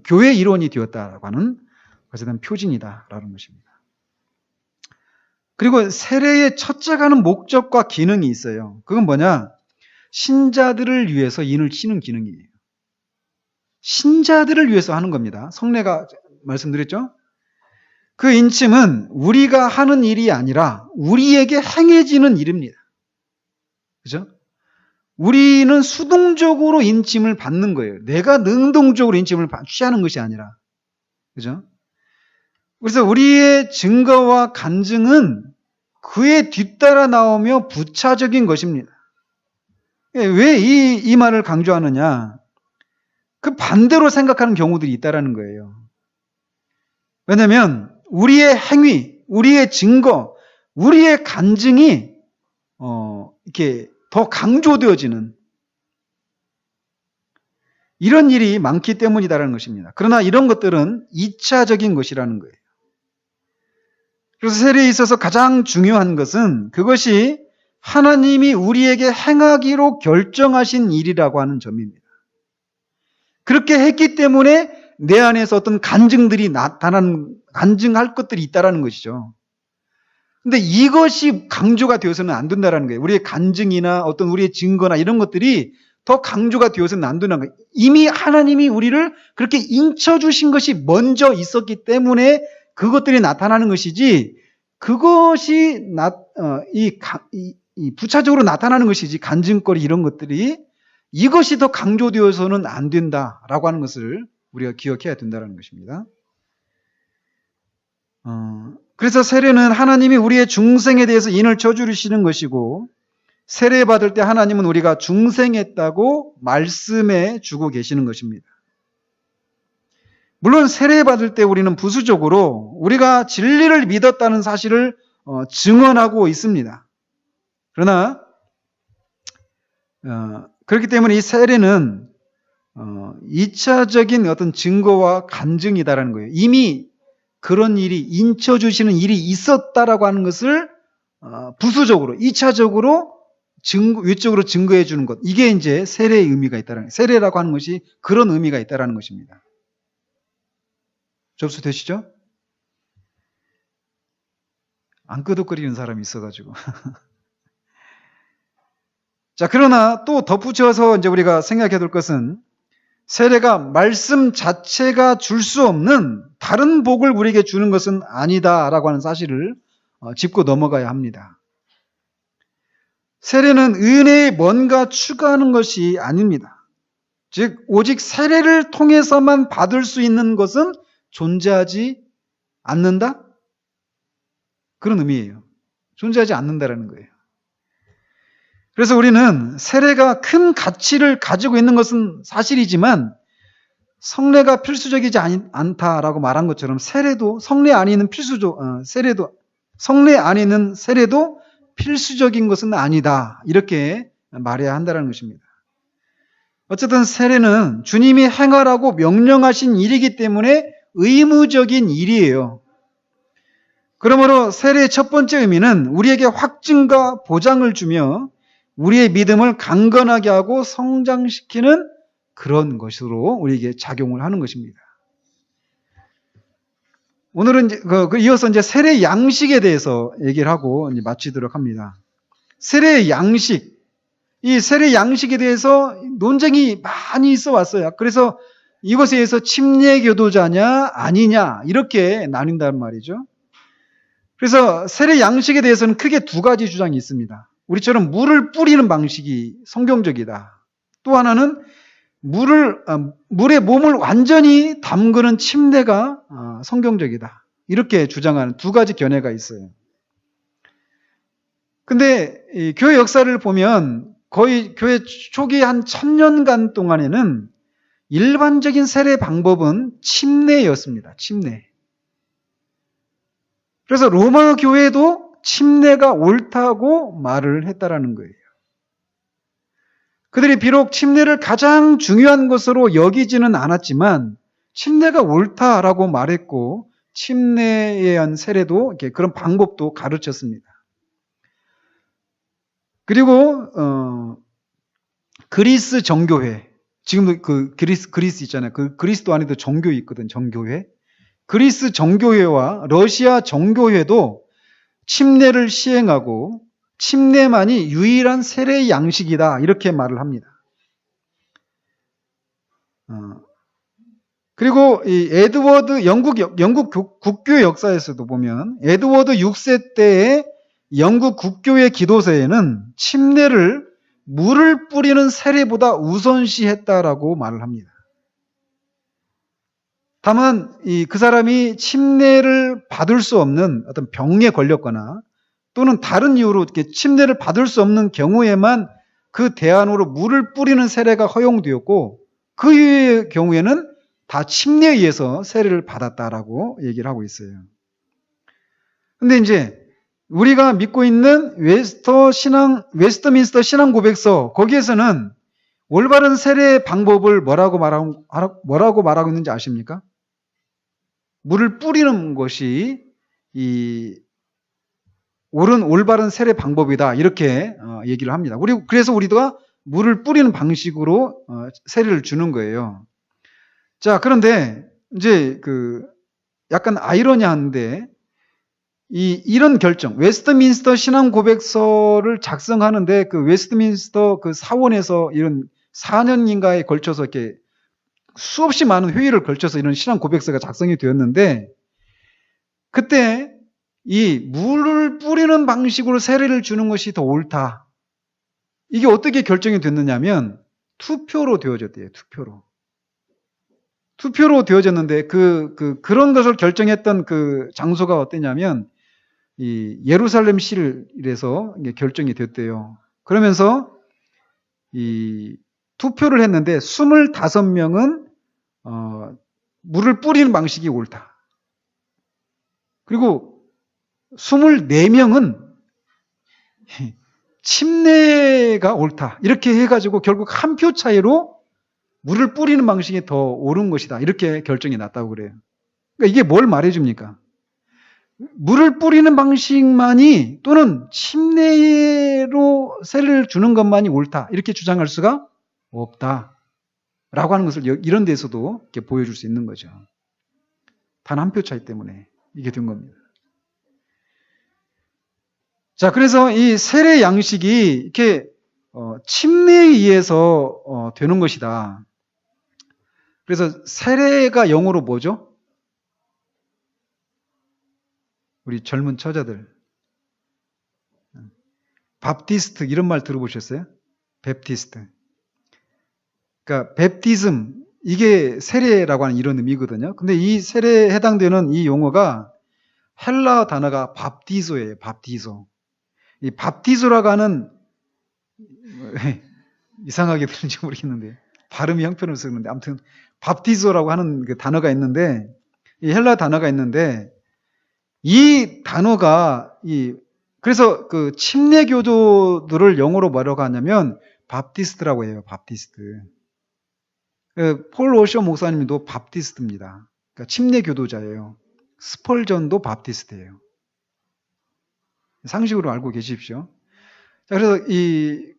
교회의 일원이 되었다라고 하는 것에 대한 표징이다라는 것입니다. 그리고 세례의 첫째 가는 목적과 기능이 있어요. 그건 뭐냐? 신자들을 위해서 인을 치는 기능이에요. 신자들을 위해서 하는 겁니다. 성례가 말씀드렸죠? 그 인침은 우리가 하는 일이 아니라 우리에게 행해지는 일입니다. 그죠? 우리는 수동적으로 인침을 받는 거예요. 내가 능동적으로 인침을 취하는 것이 아니라. 그죠? 그래서 우리의 증거와 간증은 그에 뒤따라 나오며 부차적인 것입니다. 왜 이 말을 강조하느냐? 그 반대로 생각하는 경우들이 있다라는 거예요. 왜냐하면 우리의 행위, 우리의 증거, 우리의 간증이 이렇게 더 강조되어지는 이런 일이 많기 때문이다라는 것입니다. 그러나 이런 것들은 2차적인 것이라는 거예요. 그래서 세례에 있어서 가장 중요한 것은 그것이 하나님이 우리에게 행하기로 결정하신 일이라고 하는 점입니다. 그렇게 했기 때문에 내 안에서 어떤 간증들이 간증할 것들이 있다라는 것이죠. 근데 이것이 강조가 되어서는 안 된다라는 거예요. 우리의 간증이나 어떤 우리의 증거나 이런 것들이 더 강조가 되어서는 안 된다는 거예요. 이미 하나님이 우리를 그렇게 인쳐주신 것이 먼저 있었기 때문에 그것들이 나타나는 것이지, 그것이 부차적으로 나타나는 것이지, 간증거리 이런 것들이 이것이 더 강조되어서는 안 된다라고 하는 것을 우리가 기억해야 된다는 것입니다. 그래서 세례는 하나님이 우리의 중생에 대해서 인을 쳐주시는 것이고, 세례 받을 때 하나님은 우리가 중생했다고 말씀해 주고 계시는 것입니다. 물론 세례 받을 때 우리는 부수적으로 우리가 진리를 믿었다는 사실을 증언하고 있습니다. 그러나 그렇기 때문에 이 세례는 2차적인 어떤 증거와 간증이다라는 거예요. 이미 그런 일이 인쳐주시는 일이 있었다라고 하는 것을 부수적으로 2차적으로 외적으로 증거해 주는 것, 이게 이제 세례의 의미가 있다라는 거예요. 세례라고 하는 것이 그런 의미가 있다라는 것입니다. 접수되시죠? 안 끄덕거리는 사람이 있어가지고. 자, 그러나 또 덧붙여서 이제 우리가 생각해 둘 것은, 세례가 말씀 자체가 줄 수 없는 다른 복을 우리에게 주는 것은 아니다라고 하는 사실을 짚고 넘어가야 합니다. 세례는 은혜에 뭔가 추가하는 것이 아닙니다. 즉, 오직 세례를 통해서만 받을 수 있는 것은 존재하지 않는다? 그런 의미예요. 존재하지 않는다라는 거예요. 그래서 우리는 세례가 큰 가치를 가지고 있는 것은 사실이지만 성례가 필수적이지 않다라고 말한 것처럼 세례도 성례 안에 있는 성례 안에 있는 세례도 필수적인 것은 아니다, 이렇게 말해야 한다는 것입니다. 어쨌든 세례는 주님이 행하라고 명령하신 일이기 때문에 의무적인 일이에요. 그러므로 세례의 첫 번째 의미는 우리에게 확증과 보장을 주며 우리의 믿음을 강건하게 하고 성장시키는 그런 것으로 우리에게 작용을 하는 것입니다. 오늘은 이어서 이제 세례 양식에 대해서 얘기를 하고 이제 마치도록 합니다. 세례 양식, 이 세례 양식에 대해서 논쟁이 많이 있어 왔어요. 그래서 이것에 대해서 침례 교도자냐 아니냐 이렇게 나뉜단 말이죠. 그래서 세례 양식에 대해서는 크게 두 가지 주장이 있습니다. 우리처럼 물을 뿌리는 방식이 성경적이다. 또 하나는 물에 몸을 완전히 담그는 침례가 성경적이다. 이렇게 주장하는 두 가지 견해가 있어요. 근데 이 교회 역사를 보면 거의 교회 초기 한 1000년간 동안에는 일반적인 세례 방법은 침례였습니다. 침례. 그래서 로마 교회도 침례가 옳다고 말을 했다라는 거예요. 그들이 비록 침례를 가장 중요한 것으로 여기지는 않았지만 침례가 옳다라고 말했고 침례에 의한 세례도 이렇게 그런 방법도 가르쳤습니다. 그리고 그리스 정교회, 지금도 그 그리스 있잖아요. 그 그리스도 안에도 정교 있거든, 정교회. 그리스 정교회와 러시아 정교회도 침례를 시행하고 침례만이 유일한 세례 양식이다, 이렇게 말을 합니다. 그리고 이 영국 국교 역사에서도 보면 에드워드 6세 때의 영국 국교의 기도서에는 침례를 물을 뿌리는 세례보다 우선시했다라고 말을 합니다. 다만 그 사람이 침례를 받을 수 없는 어떤 병에 걸렸거나 또는 다른 이유로 이렇게 침례를 받을 수 없는 경우에만 그 대안으로 물을 뿌리는 세례가 허용되었고, 그 이후의 경우에는 다 침례에 의해서 세례를 받았다라고 얘기를 하고 있어요. 근데 이제 우리가 믿고 있는 웨스트민스터 신앙 고백서, 거기에서는 올바른 세례 방법을 뭐라고 말하고 있는지 아십니까? 물을 뿌리는 것이 올바른 세례 방법이다, 이렇게 얘기를 합니다. 그래서 우리가 물을 뿌리는 방식으로 세례를 주는 거예요. 자, 그런데 이제 약간 아이러니한데 이런 결정, 웨스트민스터 신앙 고백서를 작성하는데 그 웨스트민스터 그 사원에서 이런 4년인가에 걸쳐서 이렇게 수없이 많은 회의를 걸쳐서 이런 신앙 고백서가 작성이 되었는데 그때 이 물을 뿌리는 방식으로 세례를 주는 것이 더 옳다. 이게 어떻게 결정이 됐느냐면 투표로 되어졌대요. 투표로 되어졌는데 그런 것을 결정했던 그 장소가 어땠냐면 이 예루살렘 시일에서 이게 결정이 됐대요. 그러면서 이 투표를 했는데 25명은 물을 뿌리는 방식이 옳다. 그리고 24명은 침례가 옳다. 이렇게 해가지고 결국 한 표 차이로 물을 뿌리는 방식이 더 옳은 것이다. 이렇게 결정이 났다고 그래요. 그러니까 이게 뭘 말해줍니까? 물을 뿌리는 방식만이 또는 침례로 세례를 주는 것만이 옳다. 이렇게 주장할 수가 없다. 라고 하는 것을 이런 데서도 이렇게 보여줄 수 있는 거죠. 단 한 표 차이 때문에 이게 된 겁니다. 자, 그래서 이 세례 양식이 이렇게 침례에 의해서 되는 것이다. 그래서 세례가 영어로 뭐죠? 우리 젊은 처자들. 밥티스트 이런 말 들어보셨어요? 베프티스트. 그러니까 베프티즘 이게 세례라고 하는 이런 의미거든요. 근데 이 세례에 해당되는 이 용어가 헬라 단어가 밥디소예요. 밥디소. 이 밥디소라고 하는 이상하게 들리는지 모르겠는데 발음이 형편없어서 그런데 아무튼 밥디소라고 하는 그 단어가 있는데 이 헬라 단어가 있는데 이 단어가 그래서 그 침례교도들을 영어로 뭐라고 하냐면 밥티스트라고 해요. 밥티스트. 폴 워셔 목사님도 밥티스트입니다. 그러니까 침례교도자예요. 스펄전도 밥티스트예요. 상식으로 알고 계십시오. 자, 그래서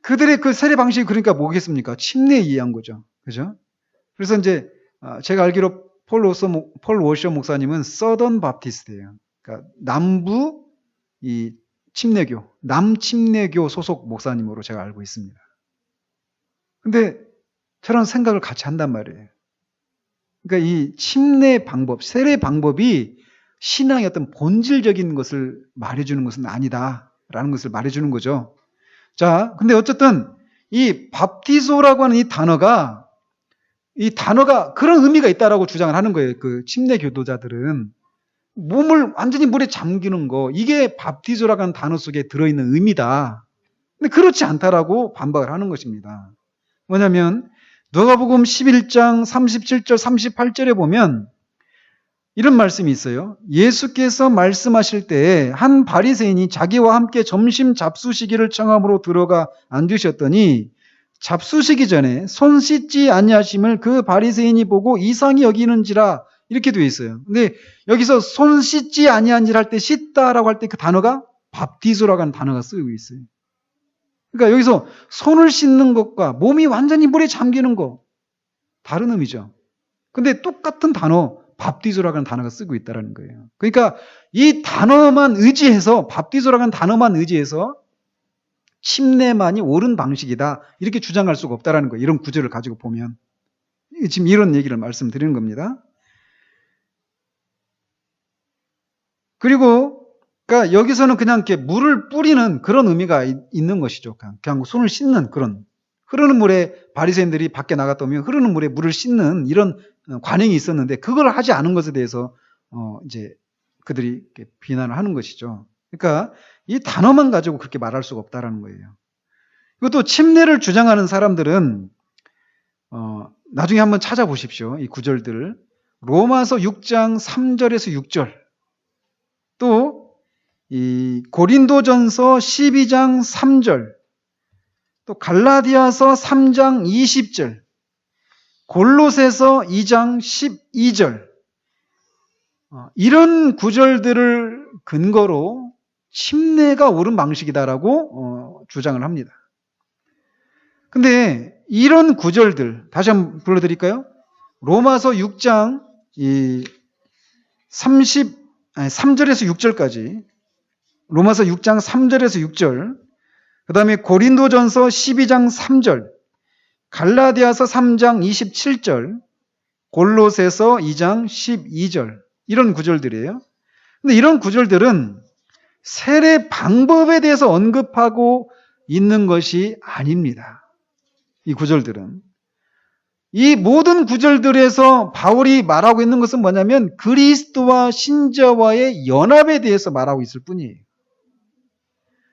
그들의 그 세례 방식이 그러니까 뭐겠습니까? 침례에 의한 거죠. 그죠? 그래서 이제 제가 알기로 폴 워셔 목사님은 서던 밥티스트예요. 그러니까 남부 침례교, 남침례교 소속 목사님으로 제가 알고 있습니다. 근데 저랑 생각을 같이 한단 말이에요. 그러니까 이 침례 방법, 세례 방법이 신앙의 어떤 본질적인 것을 말해주는 것은 아니다라는 것을 말해주는 거죠. 자, 근데 어쨌든 이 밥티소라고 하는 이 단어가 그런 의미가 있다라고 주장을 하는 거예요. 그 침례 교도자들은 몸을 완전히 물에 잠기는 거, 이게 밥티소라고 하는 단어 속에 들어있는 의미다. 근데 그렇지 않다라고 반박을 하는 것입니다. 뭐냐면 누가복음 11장 37절 38절에 보면 이런 말씀이 있어요. 예수께서 말씀하실 때에 한 바리새인이 자기와 함께 점심 잡수시기를 청함으로 들어가 앉으셨더니 잡수시기 전에 손 씻지 아니하심을 그 바리새인이 보고 이상히 여기는지라 이렇게 되어 있어요. 근데 여기서 손 씻지 아니한지를 할 때 씻다라고 할 때 그 단어가 밥티소라고 하는 단어가 쓰이고 있어요. 그러니까 여기서 손을 씻는 것과 몸이 완전히 물에 잠기는 거 다른 의미죠. 근데 똑같은 단어 밥티소라고 하는 단어가 쓰고 있다는 거예요. 그러니까 이 단어만 의지해서 밥티소라고 하는 단어만 의지해서 침례만이 옳은 방식이다 이렇게 주장할 수가 없다는 거예요. 이런 구절을 가지고 보면 지금 이런 얘기를 말씀드리는 겁니다. 그리고 그러니까 여기서는 그냥 이렇게 물을 뿌리는 그런 의미가 있는 것이죠. 그냥 손을 씻는 그런 흐르는 물에 바리새인들이 밖에 나갔다 오면 흐르는 물에 물을 씻는 이런 관행이 있었는데 그걸 하지 않은 것에 대해서 이제 그들이 이렇게 비난을 하는 것이죠. 그러니까 이 단어만 가지고 그렇게 말할 수가 없다라는 거예요. 이것도 침례를 주장하는 사람들은 나중에 한번 찾아보십시오. 이 구절들 로마서 6장 3절에서 6절 또 이 고린도전서 12장 3절 또 갈라디아서 3장 20절 골로새서 2장 12절 이런 구절들을 근거로 침례가 옳은 방식이다라고 주장을 합니다. 근데 이런 구절들 다시 한번 불러드릴까요? 로마서 6장 3절에서 6절까지, 로마서 6장 3절에서 6절, 그 다음에 고린도전서 12장 3절, 갈라디아서 3장 27절, 골로새서 2장 12절, 이런 구절들이에요. 근데 이런 구절들은 세례 방법에 대해서 언급하고 있는 것이 아닙니다. 이 구절들은. 이 모든 구절들에서 바울이 말하고 있는 것은 뭐냐면 그리스도와 신자와의 연합에 대해서 말하고 있을 뿐이에요.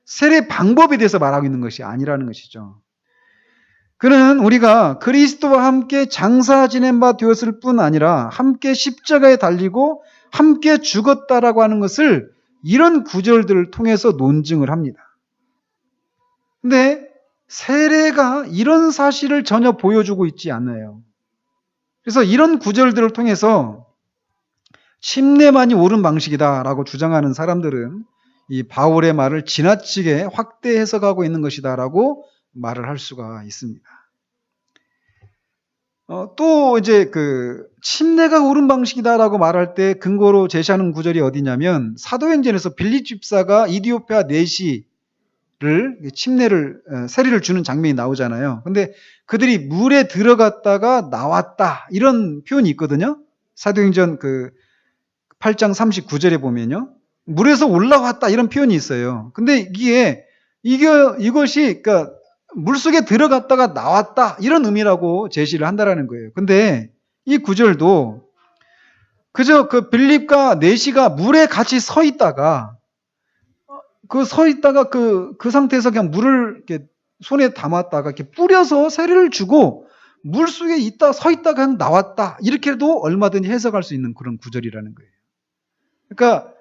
세례 방법에 대해서 말하고 있는 것이 아니라는 것이죠. 그는 우리가 그리스도와 함께 장사 지낸 바 되었을 뿐 아니라 함께 십자가에 달리고 함께 죽었다라고 하는 것을 이런 구절들을 통해서 논증을 합니다. 근데 세례가 이런 사실을 전혀 보여주고 있지 않아요. 그래서 이런 구절들을 통해서 침례만이 옳은 방식이다라고 주장하는 사람들은 이 바울의 말을 지나치게 확대 해석하고 있는 것이다라고 말을 할 수가 있습니다. 또 이제 침례가 옳은 방식이다라고 말할 때 근거로 제시하는 구절이 어디냐면 사도행전에서 빌립 집사가 이디오피아 내시를 세례를 주는 장면이 나오잖아요. 근데 그들이 물에 들어갔다가 나왔다 이런 표현이 있거든요. 사도행전 8장 39절에 보면요. 물에서 올라왔다 이런 표현이 있어요. 근데 이것이 그러니까 물속에 들어갔다가 나왔다 이런 의미라고 제시를 한다라는 거예요. 근데 이 구절도 그저 빌립과 내시가 물에 같이 서 있다가 그 상태에서 그냥 물을 이렇게 손에 담았다가 이렇게 뿌려서 세례를 주고 물속에 서 있다가 그냥 나왔다 이렇게도 얼마든지 해석할 수 있는 그런 구절이라는 거예요. 그러니까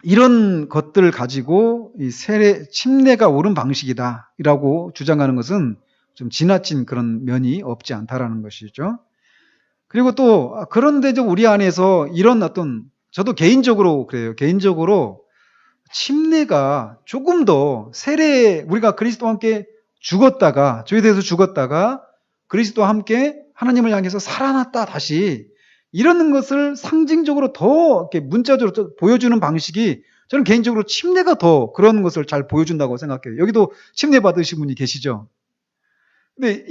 이런 것들을 가지고 침례가 옳은 방식이다라고 주장하는 것은 좀 지나친 그런 면이 없지 않다라는 것이죠. 그리고 또 그런데 우리 안에서 이런 저도 개인적으로 그래요. 개인적으로 침례가 조금 더 우리가 그리스도와 함께 죽었다가 죄에 대해서 죽었다가 그리스도와 함께 하나님을 향해서 살아났다 다시 이런 것을 상징적으로 더 이렇게 문자적으로 보여주는 방식이 저는 개인적으로 침례가 더 그런 것을 잘 보여준다고 생각해요. 여기도 침례 받으신 분이 계시죠. 근데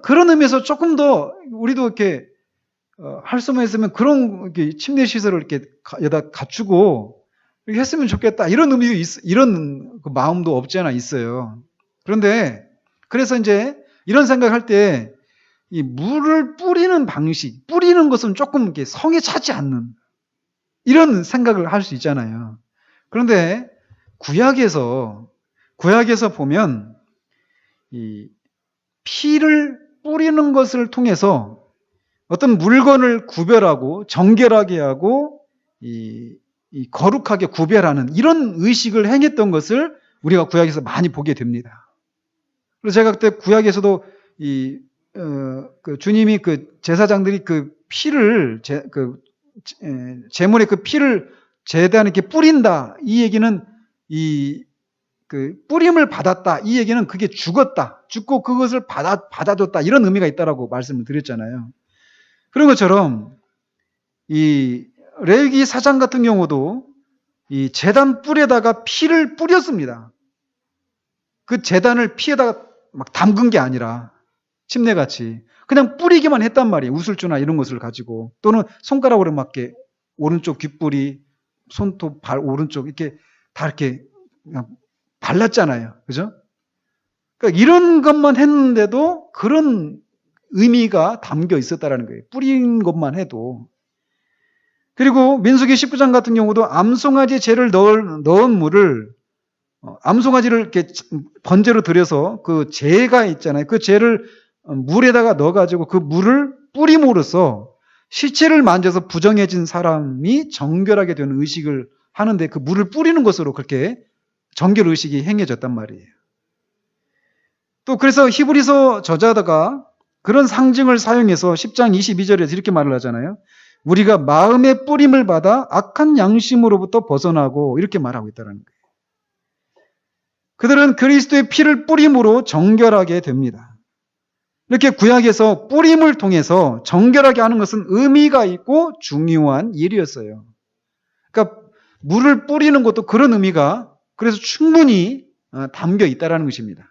그런 의미에서 조금 더 우리도 이렇게 할 수만 있으면 그런 침례 시설을 이렇게 여기다 갖추고 이렇게 했으면 좋겠다 이런 이런 마음도 없지 않아 있어요. 그런데 그래서 이제 이런 생각할 때 이 물을 뿌리는 방식, 뿌리는 것은 조금 이렇게 성에 차지 않는 이런 생각을 할 수 있잖아요. 그런데 구약에서 보면 이 피를 뿌리는 것을 통해서 어떤 물건을 구별하고 정결하게 하고 이 거룩하게 구별하는 이런 의식을 행했던 것을 우리가 구약에서 많이 보게 됩니다. 그래서 제가 그때 구약에서도 주님이 제사장들이 피를 제물의 피를 제단에 이렇게 뿌린다. 이 얘기는 뿌림을 받았다. 이 얘기는 그게 죽고 그것을 받아줬다. 이런 의미가 있다라고 말씀을 드렸잖아요. 그런 것처럼 이 레위기 4장 같은 경우도 이 제단 뿔에다가 피를 뿌렸습니다. 그 제단을 피에다가 막 담근 게 아니라 침례같이 그냥 뿌리기만 했단 말이에요. 우슬주나 이런 것을 가지고 또는 손가락으로 막 이렇게 오른쪽 귓불이 손톱 발 오른쪽 이렇게 다 이렇게 그냥 발랐잖아요. 그죠? 그러니까 이런 것만 했는데도 그런 의미가 담겨 있었다라는 거예요. 뿌린 것만 해도. 그리고 민수기 19장 같은 경우도 암송아지 재를 넣은 물을 암송아지를 이렇게 번제로 들여서 그 재가 있잖아요. 그 재를 물에다가 넣어가지고 그 물을 뿌림으로써 시체를 만져서 부정해진 사람이 정결하게 되는 의식을 하는데 그 물을 뿌리는 것으로 그렇게 정결 의식이 행해졌단 말이에요. 또 그래서 히브리서 저자가 그런 상징을 사용해서 10장 22절에서 이렇게 말을 하잖아요. 우리가 마음의 뿌림을 받아 악한 양심으로부터 벗어나고 이렇게 말하고 있다는 거예요. 그들은 그리스도의 피를 뿌림으로 정결하게 됩니다. 이렇게 구약에서 뿌림을 통해서 정결하게 하는 것은 의미가 있고 중요한 일이었어요. 그러니까 물을 뿌리는 것도 그런 의미가 그래서 충분히 담겨 있다라는 것입니다.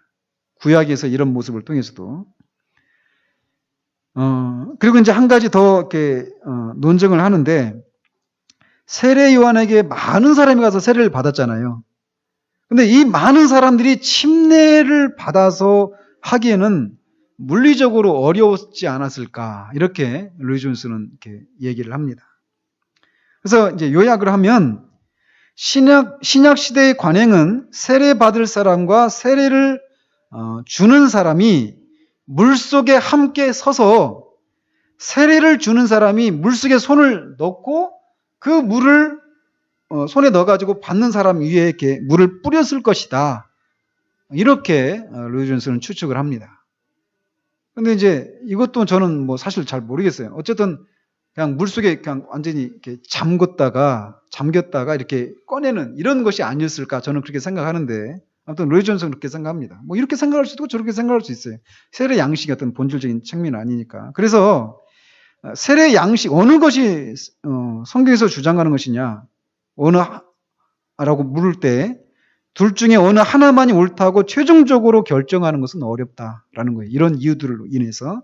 구약에서 이런 모습을 통해서도. 그리고 이제 한 가지 더 이렇게 논증을 하는데, 세례 요한에게 많은 사람이 가서 세례를 받았잖아요. 근데 이 많은 사람들이 침례를 받아서 하기에는 물리적으로 어려웠지 않았을까, 이렇게 루이 존스는 이렇게 얘기를 합니다. 그래서 이제 요약을 하면 신약 시대의 관행은 세례 받을 사람과 세례를 주는 사람이 물속에 함께 서서 세례를 주는 사람이 물속에 손을 넣고 그 물을 손에 넣어가지고 받는 사람 위에 이렇게 물을 뿌렸을 것이다. 이렇게 루이 존스는 추측을 합니다. 근데 이제 이것도 저는 뭐 사실 잘 모르겠어요. 어쨌든 그냥 물속에 그냥 완전히 이렇게 잠겼다가 이렇게 꺼내는 이런 것이 아니었을까, 저는 그렇게 생각하는데, 아무튼 루이 존스는 그렇게 생각합니다. 뭐 이렇게 생각할 수도 있고 저렇게 생각할 수 있어요. 세례 양식이 어떤 본질적인 측면은 아니니까. 그래서 세례 양식 어느 것이 성경에서 주장하는 것이냐, 라고 물을 때 둘 중에 어느 하나만이 옳다고 최종적으로 결정하는 것은 어렵다라는 거예요. 이런 이유들로 인해서.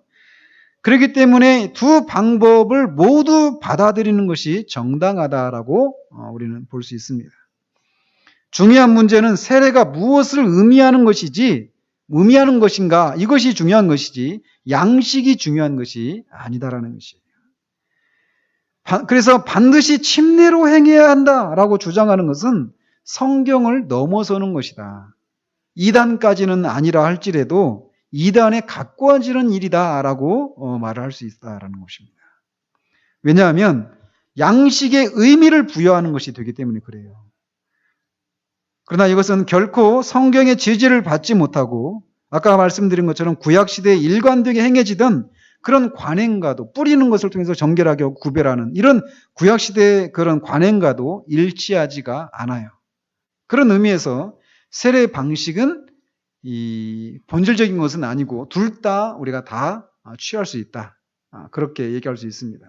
그렇기 때문에 두 방법을 모두 받아들이는 것이 정당하다라고 우리는 볼 수 있습니다. 중요한 문제는 세례가 무엇을 의미하는 것인가, 이것이 중요한 것이지 양식이 중요한 것이 아니다라는 것이에요. 그래서 반드시 침례로 행해야 한다라고 주장하는 것은 성경을 넘어서는 것이다. 이단까지는 아니라 할지라도 이단에 가까워지는 일이다라고 말을 할 수 있다라는 것입니다. 왜냐하면 양식의 의미를 부여하는 것이 되기 때문에 그래요. 그러나 이것은 결코 성경의 지지를 받지 못하고 아까 말씀드린 것처럼 구약시대에 일관되게 행해지던 그런 관행과도, 뿌리는 것을 통해서 정결하게 구별하는 이런 구약시대의 그런 관행과도 일치하지가 않아요. 그런 의미에서 세례 방식은 이 본질적인 것은 아니고 둘 다 우리가 다 취할 수 있다. 그렇게 얘기할 수 있습니다.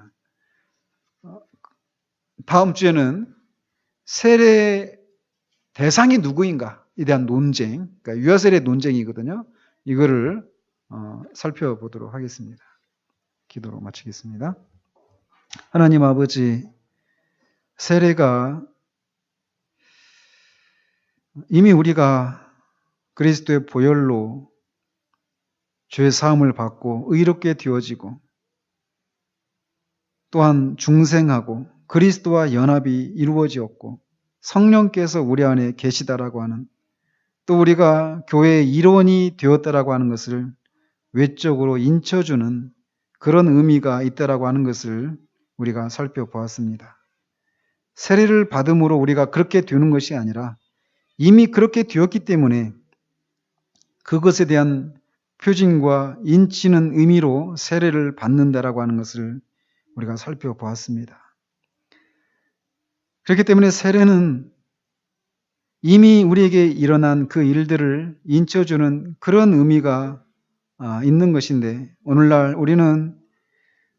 다음 주에는 세례 대상이 누구인가에 대한 논쟁, 그러니까 유아세례 논쟁이거든요. 이거를 살펴보도록 하겠습니다. 기도로 마치겠습니다. 하나님 아버지, 세례가 이미 우리가 그리스도의 보혈로 죄 사함을 받고 의롭게 되어지고 또한 중생하고 그리스도와 연합이 이루어지었고 성령께서 우리 안에 계시다라고 하는, 또 우리가 교회의 일원이 되었다라고 하는 것을 외적으로 인쳐주는 그런 의미가 있다라고 하는 것을 우리가 살펴보았습니다. 세례를 받음으로 우리가 그렇게 되는 것이 아니라 이미 그렇게 되었기 때문에 그것에 대한 표징과 인치는 의미로 세례를 받는다라고 하는 것을 우리가 살펴보았습니다. 그렇기 때문에 세례는 이미 우리에게 일어난 그 일들을 인쳐주는 그런 의미가 있는 것인데, 오늘날 우리는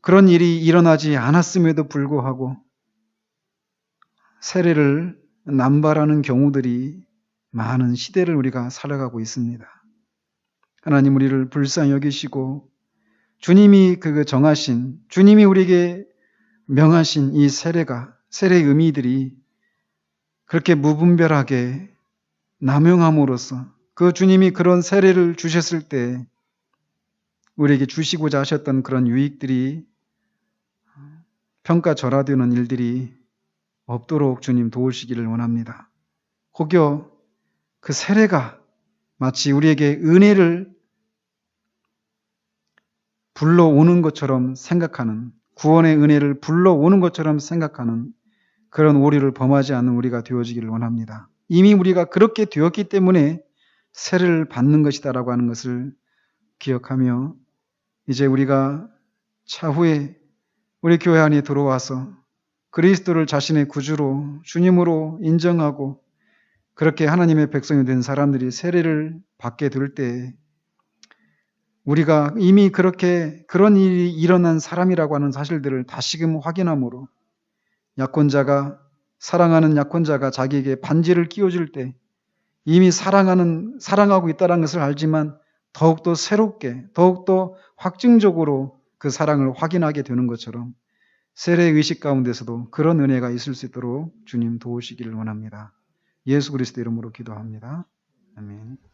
그런 일이 일어나지 않았음에도 불구하고 세례를 남발하는 경우들이 많은 시대를 우리가 살아가고 있습니다. 하나님, 우리를 불쌍히 여기시고 주님이 정하신, 주님이 우리에게 명하신 이 세례의 의미들이 그렇게 무분별하게 남용함으로써 그 주님이 그런 세례를 주셨을 때 우리에게 주시고자 하셨던 그런 유익들이 평가절하되는 일들이 없도록 주님 도우시기를 원합니다. 혹여 그 세례가 마치 우리에게 은혜를 불러오는 것처럼 생각하는, 구원의 은혜를 불러오는 것처럼 생각하는 그런 오류를 범하지 않는 우리가 되어지기를 원합니다. 이미 우리가 그렇게 되었기 때문에 세례를 받는 것이다라고 하는 것을 기억하며 이제 우리가 차후에 우리 교회 안에 들어와서 그리스도를 자신의 구주로 주님으로 인정하고 그렇게 하나님의 백성이 된 사람들이 세례를 받게 될 때 우리가 이미 그렇게 그런 일이 일어난 사람이라고 하는 사실들을 다시금 확인함으로 사랑하는 약혼자가 자기에게 반지를 끼워줄 때 이미 사랑하고 있다는 것을 알지만 더욱더 새롭게, 더욱더 확증적으로 그 사랑을 확인하게 되는 것처럼 세례 의식 가운데서도 그런 은혜가 있을 수 있도록 주님 도우시기를 원합니다. 예수 그리스도 이름으로 기도합니다. 아멘.